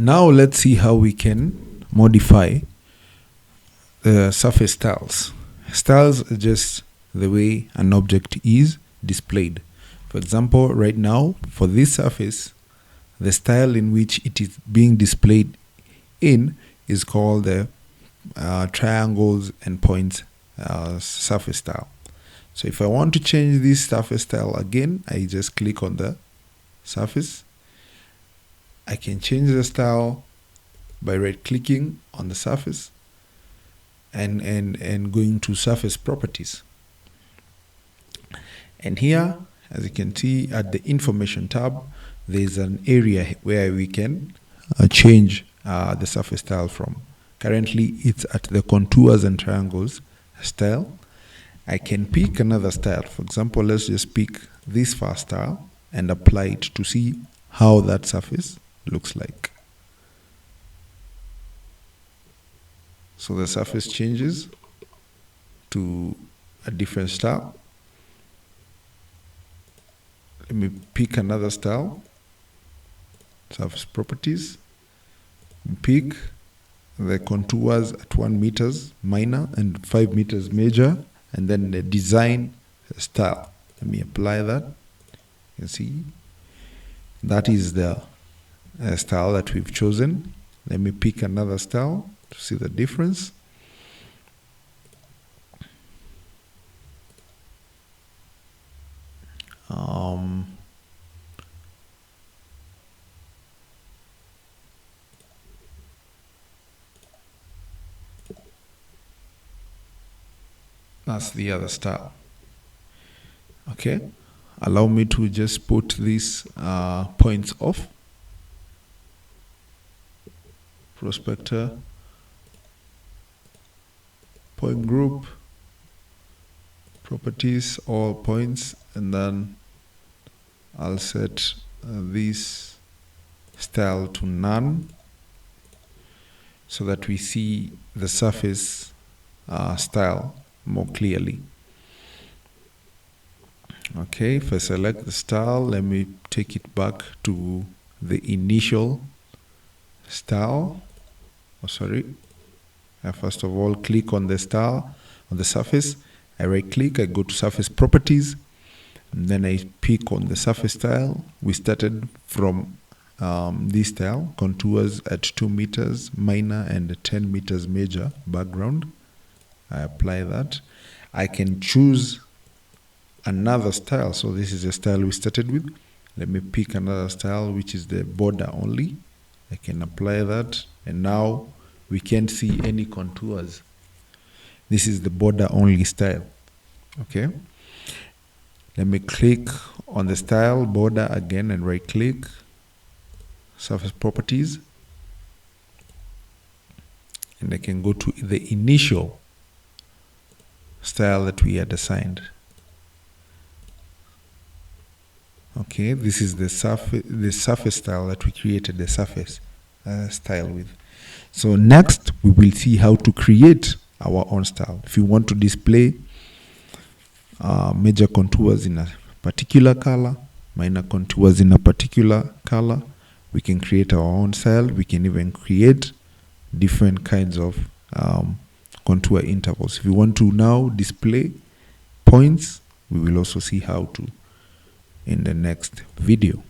Now let's see how we can modify the surface styles. Styles are just the way an object is displayed. For example, right now for this surface, the style in which it is being displayed in is called the triangles and points surface style. So if I want to change this surface style again, I just click on the surface. I can change the style by right clicking on the surface and going to surface properties. And here, as you can see at the information tab, there's an area where we can change the surface style from. Currently it's at the contours and triangles style. I can pick another style. For example, let's just pick this first style and apply it to see how that surface looks like. So the surface changes to a different style. Let me pick another style. Surface properties. Pick the contours at 1 meters minor and 5 meters major, and then the design style. Let me apply that. You can see that is the style that we've chosen. Let me pick another style to see the difference. That's the other style. Okay, allow me to just put these points off. Prospector, point group, properties, all points, and then I'll set this style to none so that we see the surface style more clearly. Okay, if I select the style, let me take it back to the initial style. I first of all click on the style on the surface. I right click, I go to surface properties, and then I pick on the surface style. We started from this style, contours at 2 meters minor and 10 meters major background. I apply that. I can choose another style. So this is the style we started with. Let me pick another style, which is the border only. I can apply that, and now we can't see any contours. This is the border only style. Okay, let me click on the style border again and right click, surface properties, and I can go to the initial style that we had assigned. Okay, this is the surface style that we created the surface style with. So next we will see how to create our own style. If you want to display major contours in a particular color, minor contours in a particular color, we can create our own style. We can even create different kinds of contour intervals. If you want to now display points, we will also see how to in the next video.